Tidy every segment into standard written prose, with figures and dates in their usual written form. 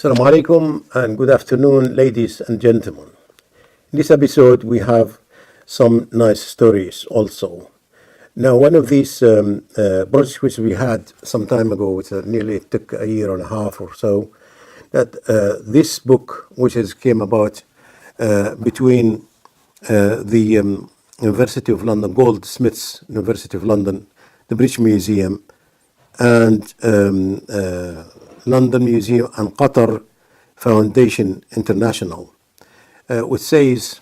Assalamu alaikum and good afternoon, ladies and gentlemen. In this episode, we have some nice stories also. Now, one of these projects which we had some time ago, which nearly took a year and a half or so, that this book, which came about between the University of London, Goldsmiths University of London, the British Museum, and London Museum and Qatar Foundation International, which says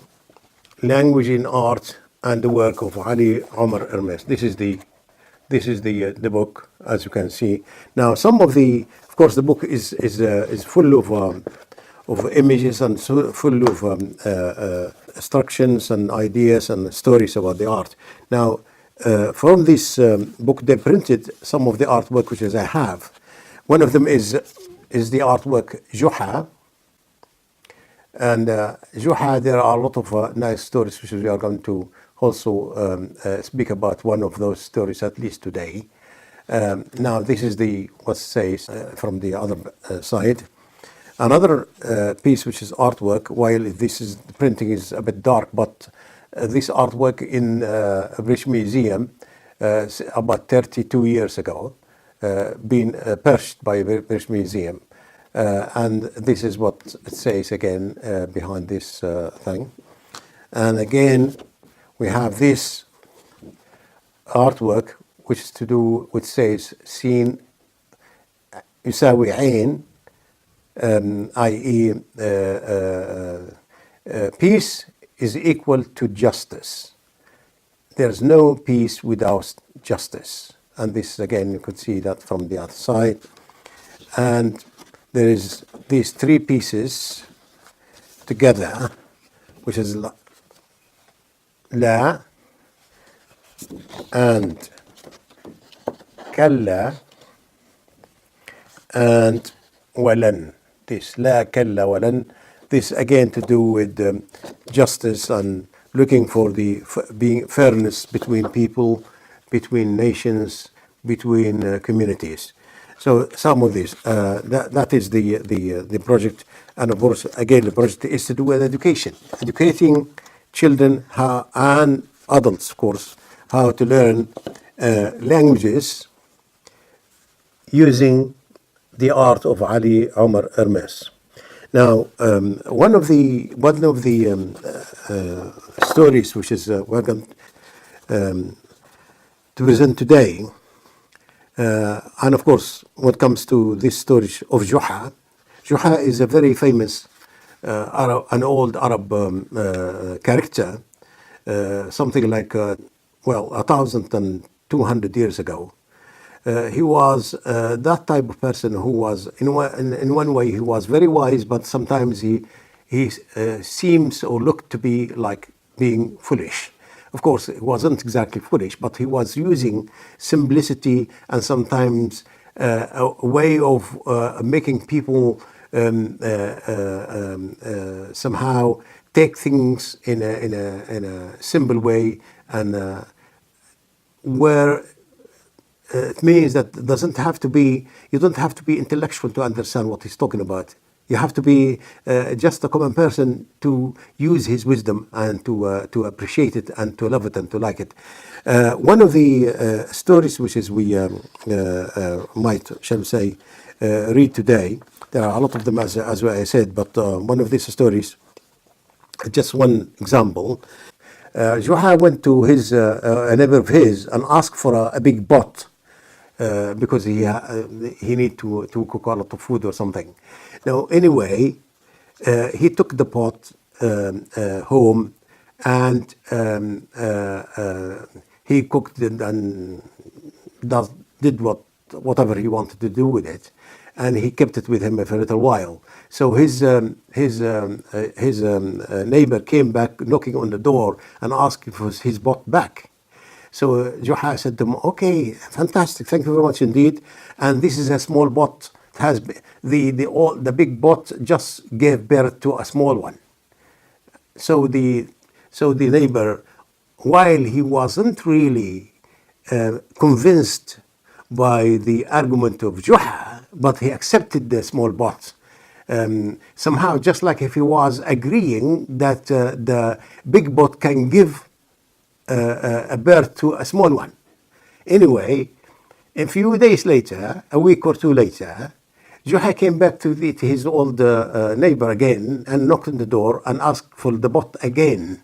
Language in Art and the Work of Ali Omar Ermes. This is the book, as you can see. Now, of course, the book is full of images and full of instructions and ideas and stories about the art. Now, from this book, they printed some of the artwork which I have. One of them is the artwork Juha. And Juha, there are a lot of nice stories which we are going to also speak about one of those stories at least today. Now, this is what says from the other side. Another piece which is artwork, while the printing is a bit dark, but this artwork in British Museum about 32 years ago, been purchased by British Museum. And this is what it says again behind this thing. And again, we have this artwork, which says Sin يساوي عين, i.e. Peace is equal to justice. There's no peace without justice. And this, again, you could see that from the other side. And there is these three pieces together, which is La and Kalla and Walan. This La Kalla Walan. This again to do with justice and looking for the being fairness between people, between nations, between communities. So some of this, that is the project. And of course, again, the project is to do with education, educating children and adults, of course, how to learn languages using the art of Ali Omar Ermes. Now, one of the stories which is we're going to present today, and of course, what comes to this story of Juha. Juha is a very famous an old Arab character, something like 1,200 years ago. He was that type of person who was, in one way, he was very wise, but sometimes he seems or looked to be like being foolish. Of course, it wasn't exactly foolish, but he was using simplicity and sometimes a way of making people somehow take things in a simple way, and where it means that you don't have to be intellectual to understand what he's talking about. You have to be just a common person to use his wisdom and to appreciate it and to love it and to like it. One of the stories which we might, shall we say, read today. There are a lot of them, as I said, but one of these stories, just one example. Juha went to a neighbor of his and asked for a big pot because he need to cook a lot of food or something. Now, anyway, he took the pot home and he cooked it and did whatever he wanted to do with it, and he kept it with him for a little while. So his neighbor came back knocking on the door and asking for his pot back. So Juha said to him, "Okay, fantastic, thank you very much indeed. And this is a small pot. It has the big pot just gave birth to a small one." So the neighbor, while he wasn't really convinced by the argument of Juha, but he accepted the small pot. somehow, just like if he was agreeing that the big bot can give a birth to a small one. Anyway, a few days later, a week or two later, Juha came back to his old neighbor again and knocked on the door and asked for the bot again.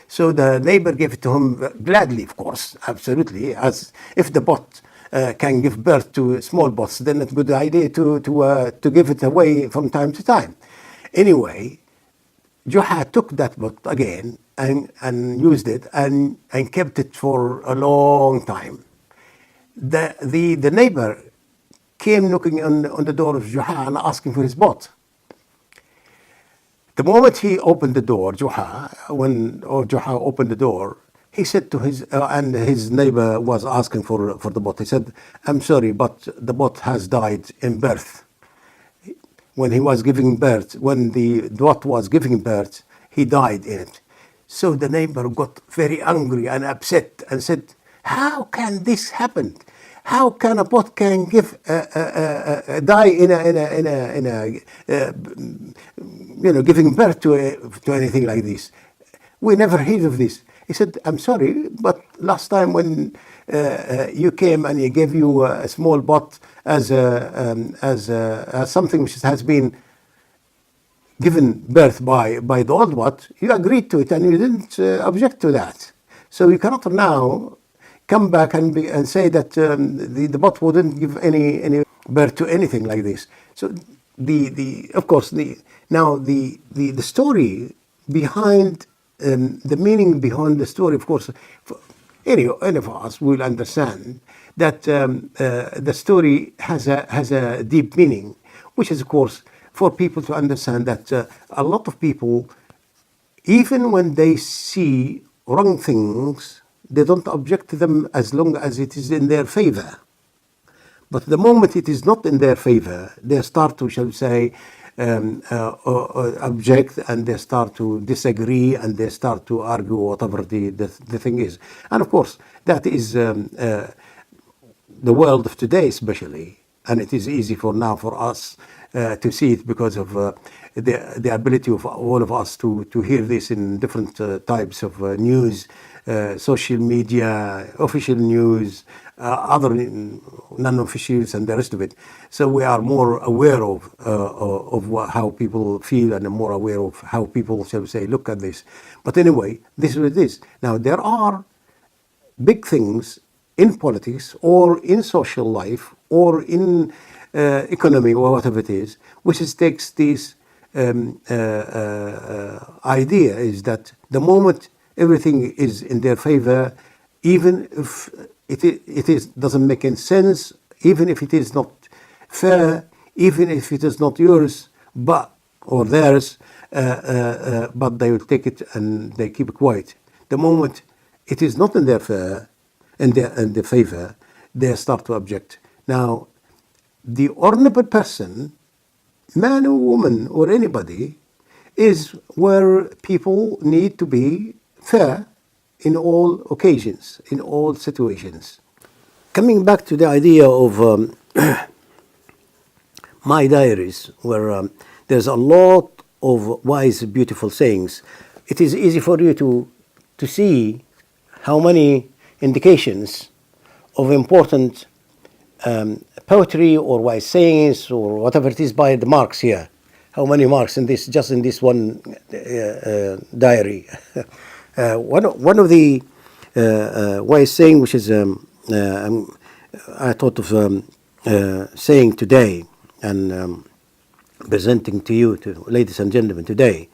So the neighbor gave it to him gladly, of course, absolutely, as if the bot can give birth to small bots, then it's a good idea to give it away from time to time. Anyway, Juha took that bot again and used it and kept it for a long time. The neighbor came knocking on the door of Juha and asking for his bot. The moment he opened the door, Juha opened the door, he said to his neighbor was asking for the bot. He said, "I'm sorry, but the bot has died in birth." When he was giving birth, when the bot was giving birth, he died in it. So the neighbor got very angry and upset and said, "How can this happen? How can a bot can give die in a giving birth to anything like this? We never heard of this." He said, "I'm sorry, but last time when you came and he gave you a small bot as something which has been given birth by the old bot, you agreed to it and you didn't object to that. So you cannot now come back and say that the bot wouldn't give any birth to anything like this." So of course the story behind the meaning behind the story, of course, any of us will understand that the story has a deep meaning, which is, of course, for people to understand that a lot of people, even when they see wrong things, they don't object to them as long as it is in their favor. But the moment it is not in their favor, they start to, shall we say, object, and they start to disagree, and they start to argue whatever the thing is. And of course, that is the world of today especially, and it is easy for us to see it because of the ability of all of us to hear this in different types of news, social media, official news, other non-officials, and the rest of it. So we are more aware of how people feel, and more aware of how people, shall we say, look at this. But anyway, this is what it is. Now, there are big things in politics or in social life or in economy or whatever it is, which takes this idea is that the moment everything is in their favor, even if it doesn't make any sense, even if it is not fair, even if it is not yours or theirs, but they will take it and they keep it quiet. The moment it is not in their favor, they start to object. Now, the honorable person, man or woman or anybody, is where people need to be fair in all occasions, in all situations. Coming back to the idea of my diaries, where there's a lot of wise, beautiful sayings, it is easy for you to see how many indications of important poetry or wise sayings or whatever it is by the marks here. How many marks in this, just in this one diary? One of the wise saying, which is I thought of saying today and presenting to you, to ladies and gentlemen, today,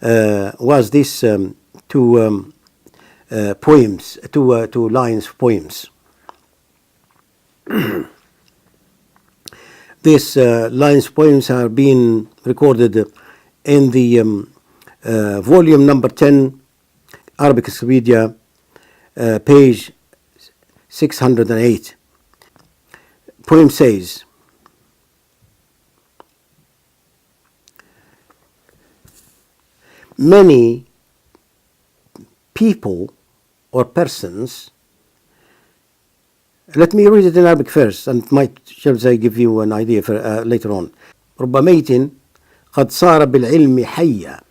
was this two lines of poems. These lines of poems are being recorded in the volume number 10, Arabic Encyclopedia, page 608. Poem says, many people or persons. Let me read it in Arabic first, and might, shall I give you an idea for later on. رب ميت قد صار بالعلم حيا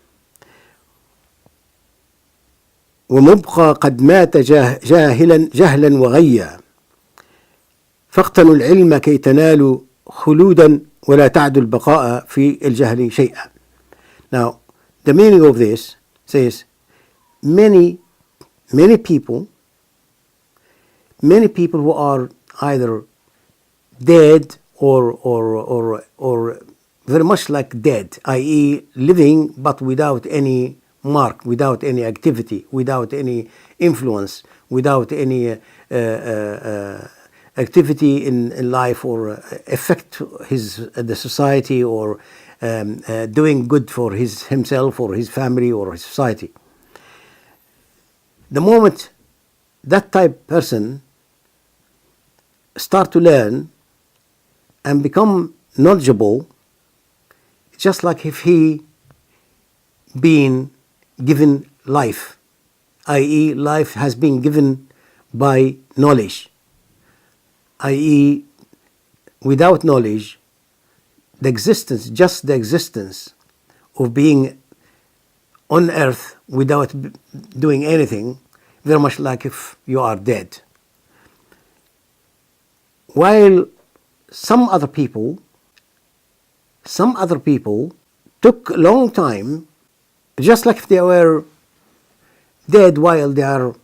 ومبقى قد مات جهلا وغيا فاقتنوا العلم كي تنالوا خلودا ولا تعدوا البقاء في الجهل شيئا. Now, the meaning of this says many people who are either dead or very much like dead, i.e. living but without any mark, without any activity, without any influence, without any activity in life or affect the society or doing good for himself or his family or his society. The moment that type person start to learn and become knowledgeable, just like if he been given life, i.e. life has been given by knowledge, i.e. without knowledge, the existence of being on earth without doing anything, very much like if you are dead. While some other people took a long time, just like if they were dead while they are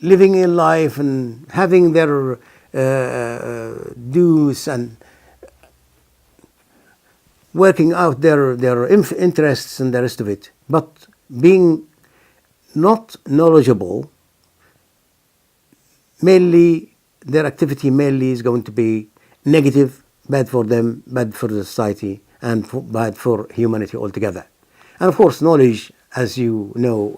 living in life and having their dues and working out their interests and the rest of it, but being not knowledgeable, mainly their activity mainly is going to be negative, bad for them, bad for the society, and bad for humanity altogether. And of course, knowledge, as you know,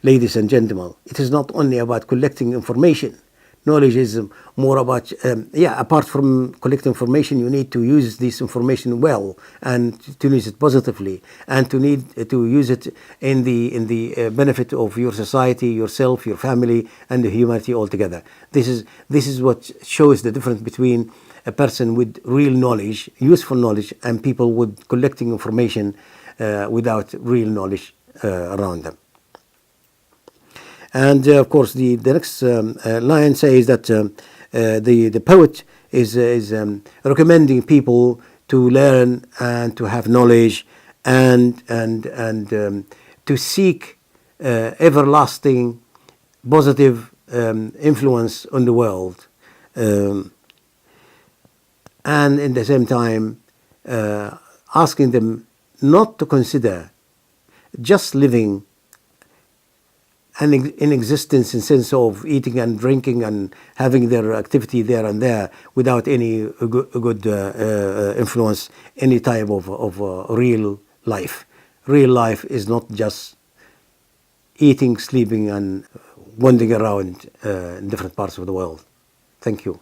ladies and gentlemen, it is not only about collecting information. Knowledge is more about, apart from collecting information, you need to use this information well and to use it positively and to use it in the benefit of your society, yourself, your family, and the humanity altogether. This is what shows the difference between a person with real knowledge, useful knowledge, and people with collecting information without real knowledge around them. And of course, the next line says that the poet is recommending people to learn and to have knowledge and to seek everlasting positive influence on the world, and in the same time asking them not to consider just living and in existence in sense of eating and drinking and having their activity there and there without any good influence, any type of real life. Real life is not just eating, sleeping, and wandering around in different parts of the world. Thank you.